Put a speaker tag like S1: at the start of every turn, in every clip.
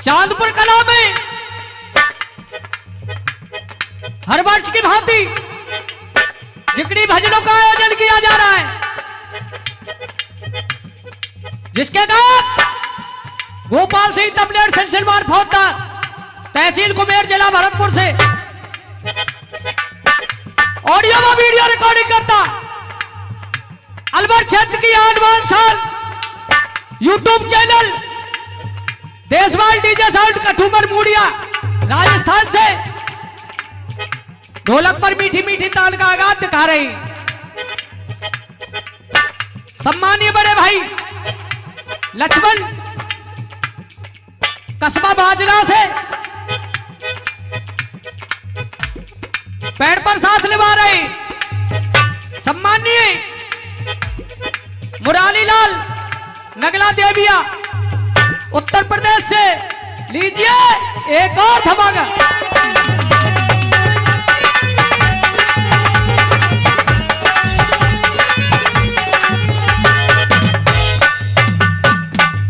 S1: चांदपुर कला में हर वर्ष की भांति जिकड़ी भजनों का आयोजन किया जा रहा है, जिसके तहत गोपाल सिंह तबलेर सिलसिलेवार फौजदार तहसील कुमेर जिला भरतपुर से ऑडियो व वीडियो रिकॉर्डिंग करता अलवर क्षेत्र की 8 साल YouTube channel Deshwal DJ sound Kathumar Mudiya Rajasthan से ढोलक पर मीठी मीठी ताल का आगाज दिखा रही सम्मानीय बड़े भाई लक्ष्मण कस्बा बाजरा से पैर पर साथ निभा रहे सम्मानीय मुरारी लाल नगला देविया उत्तर प्रदेश से लीजिए एक और धमाका।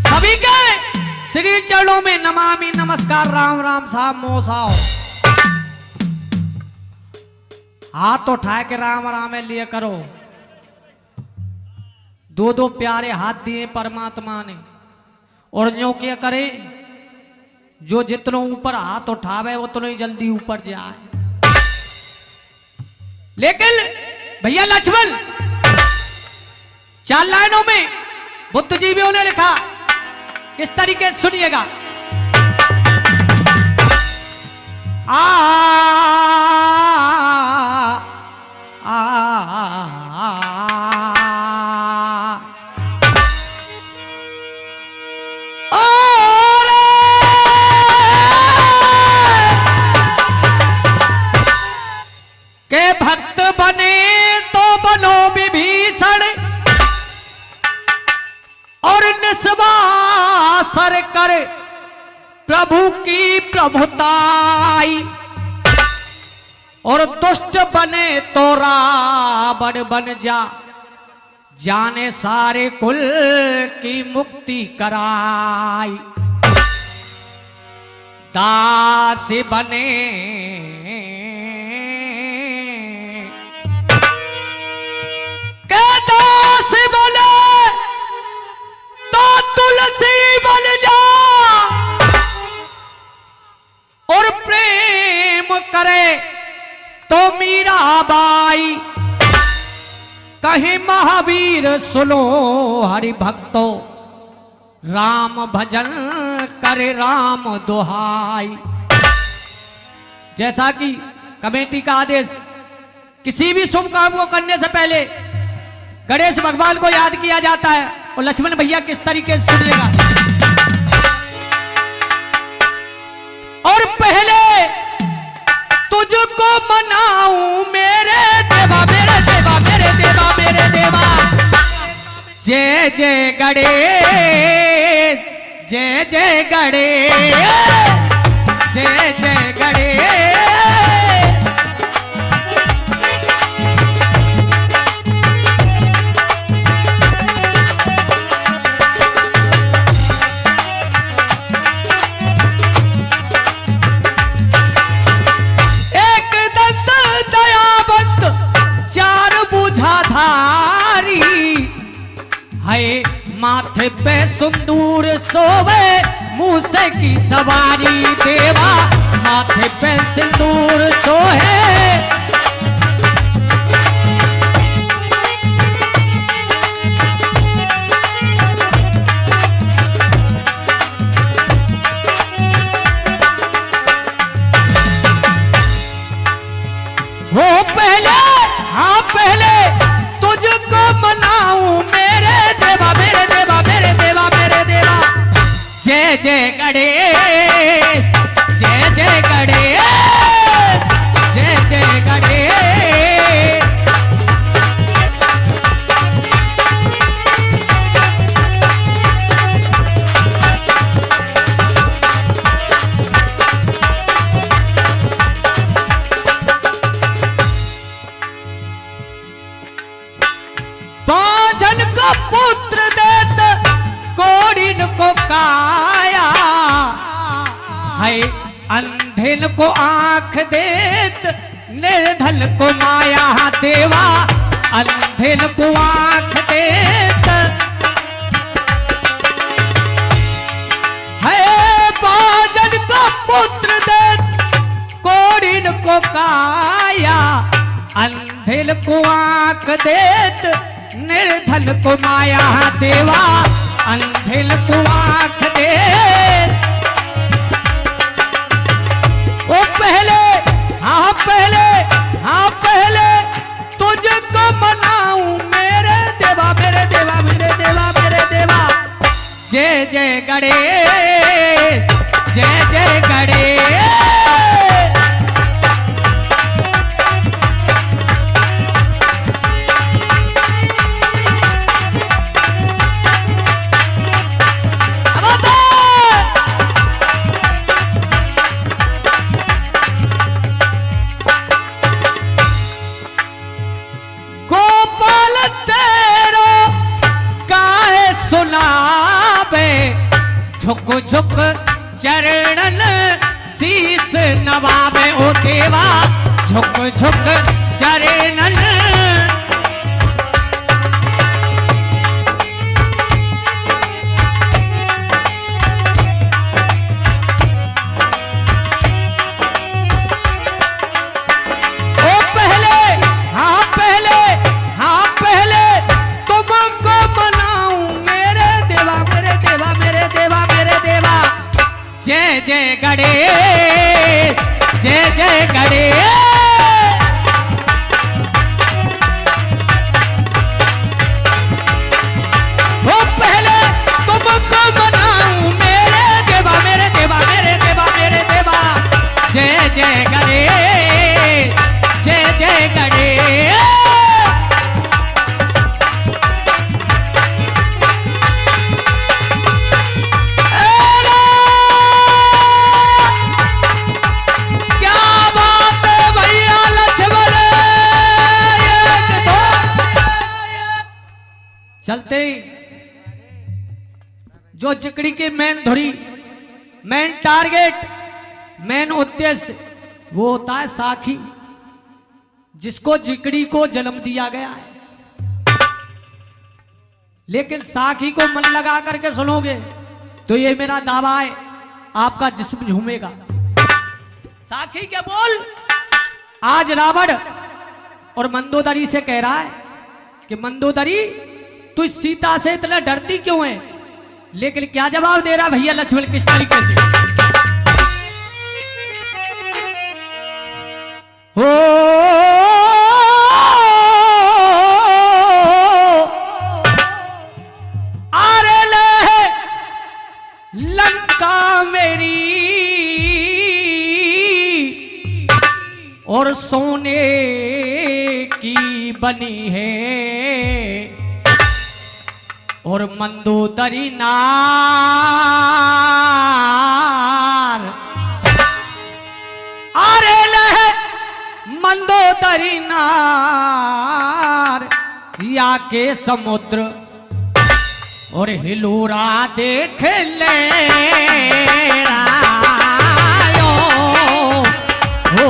S1: सभी के श्री चरणों में नमामि नमस्कार राम राम साहब मोसाओ हाथ उठा के राम राम लिए करो। दो दो प्यारे हाथ दिए परमात्मा ने और जो क्या करे जो जितनो ऊपर हाथ उठावे उतनो ही जल्दी ऊपर जाए। लेकिन भैया लक्ष्मण 4 लाइनों में बुद्धिजीवियों ने लिखा किस तरीके से सुनिएगा। के भक्त बने तो बनो विभीषण और निस्वासर कर प्रभु की प्रभुताई और दुष्ट बने तो रावण बन जा जाने सारे कुल की मुक्ति कराई। दास बने के दास बने तो तुलसी बन जा और प्रेम करे तो मीराबाई। कहीं महावीर सुनो हरि भक्तो राम भजन करे राम दुहाई। जैसा कि कमेटी का आदेश किसी भी शुभ काम को करने से पहले गणेश भगवान को याद किया जाता है और लक्ष्मण भैया किस तरीके से सुनिएगा। और पहले तुझको मनाऊं मेरे देवा मेरे देवा मेरे देवा मेरे देवा। जय जय गणेश जय जय गणेश जय जय गणेश। माथे पे सिंदूर सोवे मूसे की सवारी देवा माथे पे सिंदूर सोहे। हो पहले हाँ पहले तुझको मनाऊं मेरे देवा मेरे देवा मेरे देवा मेरे देवा। जय जय गणेश जय जय गणेश जय है अंधेन को आंख देत निर्धन को माया देवा अंधेन को आंख देत है बाजन को पुत्र देत कोड़िन को काया अंधेन को आंख देत निर्धन को माया देवा अंधेन को आंख देत ओ पहले हाँ पहले तुझको मनाऊं मेरे देवा मेरे देवा मेरे देवा मेरे देवा जय जय गणेश जय जय गणेश झुक झुक चरणन शीस नवाबे ओ देवा झुक झुक चरणन ओ पहले तुमको मनाऊं मेरे देवा मेरे देवा मेरे देवा जय जय गणेश जय जय गणेश वो पहले तुमको मनाऊं मेरे देवा मेरे देवा मेरे देवा मेरे देवा जय जय गणेश जय जय गणेश चलते जो चिकड़ी के मेन धुरी मेन टारगेट मेन उद्देश्य वो होता है साखी जिसको चिकड़ी को जन्म दिया गया है। लेकिन साखी को मन लगा करके सुनोगे तो ये मेरा दावा है आपका जिस्म झूमेगा। साखी के बोल आज रावण और मंदोदरी से कह रहा है कि मंदोदरी तू सीता से इतना डरती क्यों है। लेकिन क्या जवाब दे रहा भैया लक्ष्मण किस तरीके से हो अरे ले लंका मेरी और सोने की बनी है और मंदोदरी नार अरे लह मंदोदरी नार या के समुद्र और हिलोरा देख ले रायो हो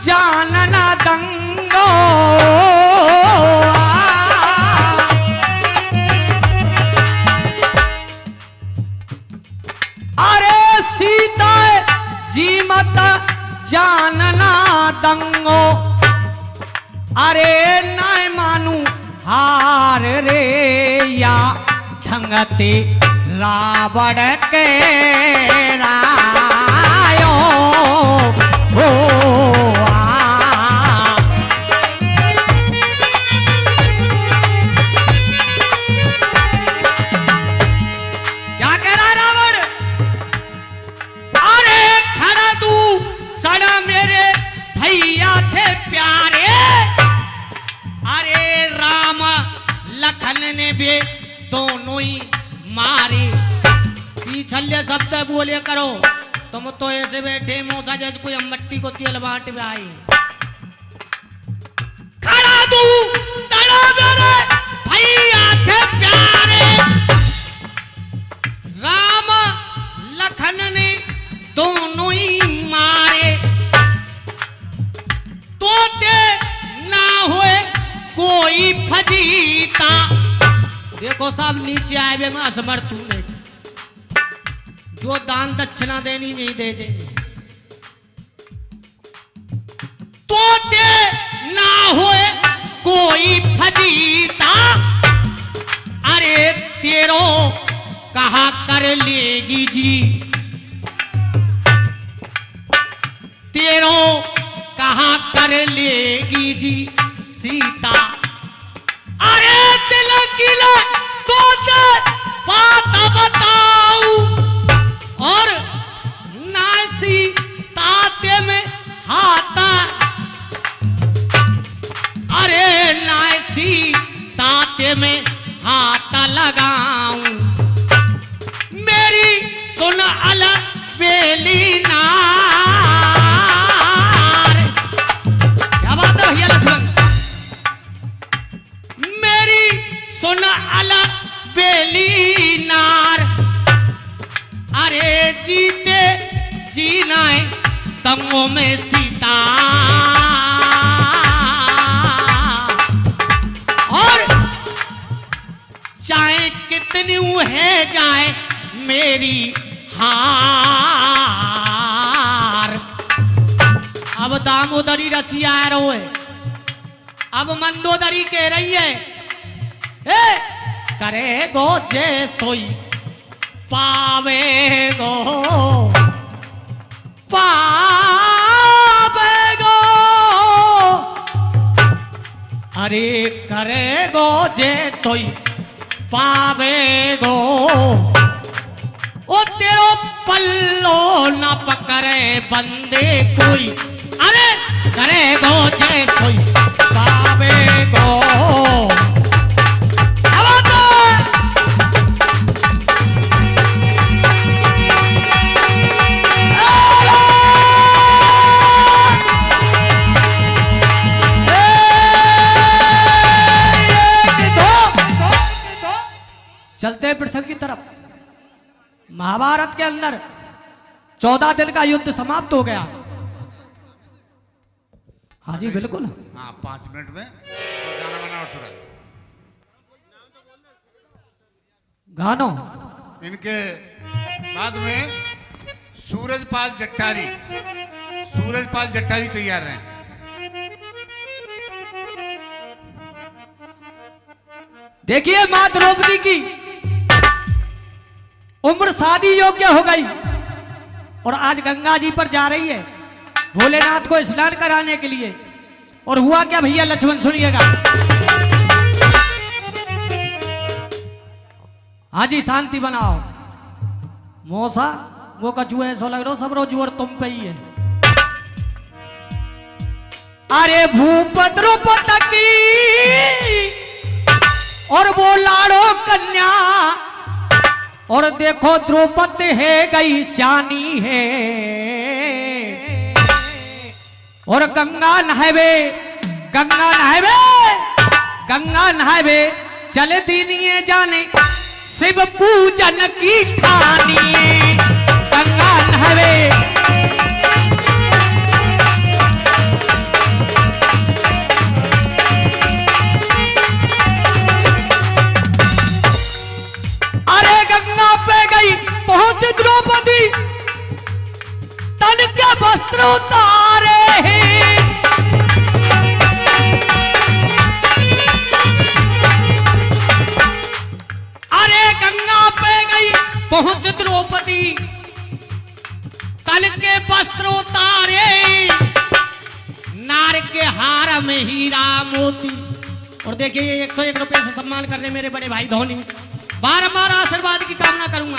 S1: जानना दंगो अरे सीता जी मत जानना दंगो अरे ना मानू हार रे या ढंगते रावण के रायो हो कोई मारे। पीछले शब्द बोले करो, तुम तो ऐसे बैठे मौसा जैसे कोई अम्मट्टी को तेल बांट में आए। खड़ा तू सड़ा मेरे भैया थे प्यारे, राम लखन ने दोनों ही मारे। तोते ना हुए कोई फजीता। देखो साहब नीचे आए वे मैं असमर्थ हूं, जो दान दक्षिणा देनी नहीं दे जे। तोते ना हुए कोई फजीता, अरे तेरो कहा कर लेगी जी, तेरो कहा कर लेगी जी सीता। अरे दिल किला तो बात बताऊ, और नासी ताते में हाथा, अरे नासी ताते में हाथ लगाऊं। मेरी सुन अल बेली नार, क्या बात है भैया लक्ष्मण। मेरी सुन अल बेली नार, अरे जीते जीना है तमो में सीता। और चाहे कितनी है जाए मेरी हार। अब दामोदरी रसिया रो है, अब मंदोदरी कह रही है, ए करे गो जे सोई पावे गो, पावे गो, अरे करे गो जे सोई पावे गो। ओ तेरो पल्लो न पकड़े बंदे कोई, अरे करे गो जे सोई पावे गो। चलते हैं प्रसंग की तरफ। महाभारत के अंदर 14 दिन का युद्ध समाप्त हो गया। हाँ जी बिल्कुल,
S2: हाँ 5 मिनट में तो गाना बना और सुना।
S1: गानो
S2: इनके बाद में सूरजपाल जट्टारी तैयार हैं।
S1: देखिए मां द्रौपदी की उम्र शादी योग्य हो गई और आज गंगा जी पर जा रही है भोलेनाथ को स्नान कराने के लिए। और हुआ क्या भैया लक्ष्मण सुनिएगा। हाजी शांति बनाओ मौसा, वो कछुए ऐसा लग रहा सब रोज और तुम पे ही है। अरे भूप द्रौपदी और वो लाड़ो कन्या, और देखो द्रौपदी है गई श्यानी है। और गंगा नहावे चले दीनिए जाने शिव पूजन की ठानी। गंगा नहावे पे गई पहुंच द्रौपदी, तन के वस्त्र उतारे हैं। अरे गंगा पे गई पहुंच द्रौपदी, तन के वस्त्र उतारे, नार के हार में हीरा मोती। और देखिए 101 रुपए से सम्मान करने मेरे बड़े भाई धोनी, बारंबार आशीर्वाद की कामना करूंगा।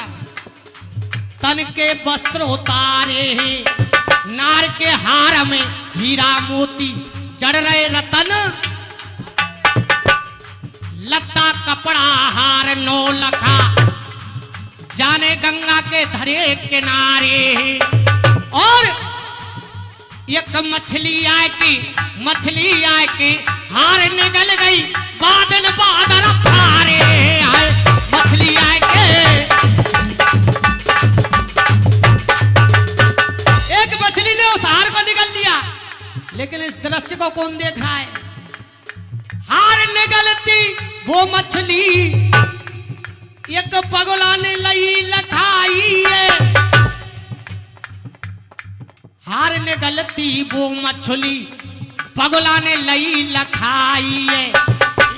S1: तन के वस्त्र उतारे हैं, नार के हार में हीरा मोती, चढ़ रहे रतन लता गद्दा कपड़ा हार 9 लखा जाने गंगा के धरे किनारे। और एक मछली आए की हार निकल गई बादल बादल फारे। मछली आए के एक मछली ने उस हार को निकल लिया, लेकिन इस दृश्य को कौन देख रहा है? हार निकलती वो मछली एक पगला ने लई लखाई है। हार निकलती वो मछली पगला ने लई लखाई है।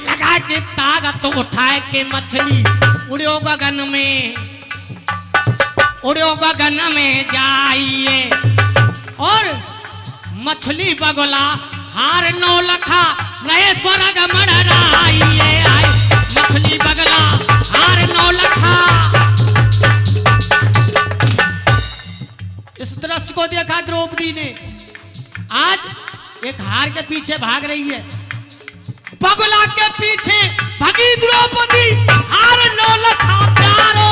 S1: लगा के ताकत तो उठाए के मछली उड़ो गगन में जाइए। और मछली पगला हार 9 लखा नए स्वर्ग मड़राइए। मछली पगला हार 9 लखा। इस दृश्य को देखा द्रौपदी ने। आज एक हार के पीछे भाग रही है, पगला के पीछे भगी द्रौपदी। हार 9 लखा प्यारो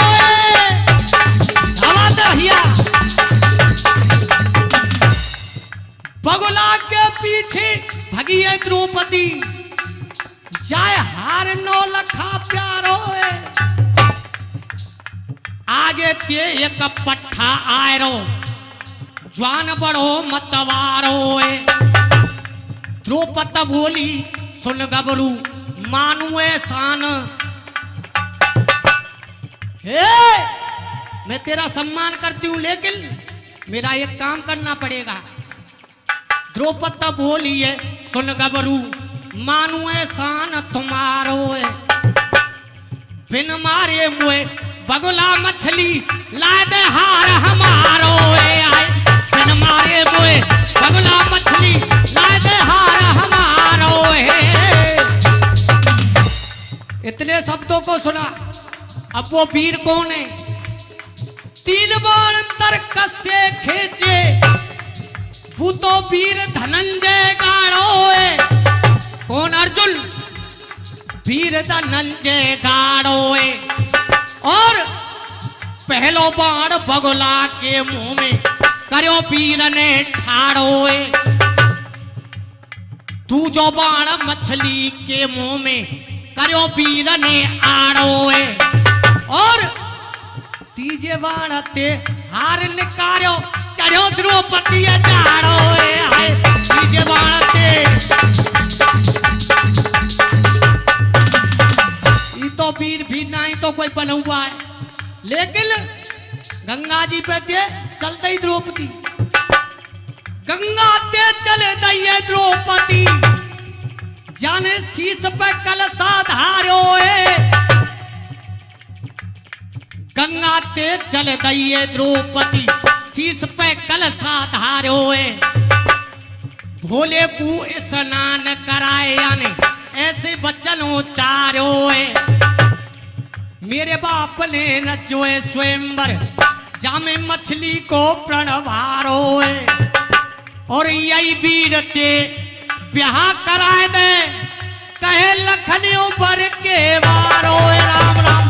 S1: पगला के पीछे भगी है द्रौपदी, जाए हार 9 लखा प्यारो। आगे ते एक पट्ठा आयरो ज्वान बड़ो मतवारो। द्रौपद बोली सुन गबरू मानुए शान। मैं तेरा सम्मान करती हूं, लेकिन मेरा एक काम करना पड़ेगा। द्रौपद बोली है सुन गबरू मानुए शान तुम्हारो। बिन मारे मुए बगुला मछली लाए दे हार हमारो। बिन मारे मुए बगुला मछली लाए दे हार हमारो। इतने शब्दों को सुना। अब वो वीर कौन है? 3 बाण तर्क से खींचे वो तो वीर धनंजय गाड़ो। कौन? अर्जुन। वीर धनंजय गाड़ो। और पहलो बाण बगुला के मुंह में करो वीर ने ठाड़ो। दूजो बाण मछली के मुंह में करो वीर ने आड़ो। और तीजे बाण ते हार निकारो चढ़ो द्रौपदी जाड़ो। तीजे बाण ते तो वीर भी नहीं तो कोई बन हुआ है, लेकिन गंगा जी पे ते चलते ही द्रौपदी। गंगा ते चले दइए द्रौपदी जाने शीश पे कलशा धारो। गंगा ते चले दइए द्रौपदी शीश पे कलशा धारो। भोले को स्नान कराए यानी ऐसे बच्चन उचारो। मेरे बाप ने नचोए स्वयंवर जामे मछली को प्रणवारो। और यही वीर ते ब्याह कराए दे कहे लखनियों बर के वारो। राम राम।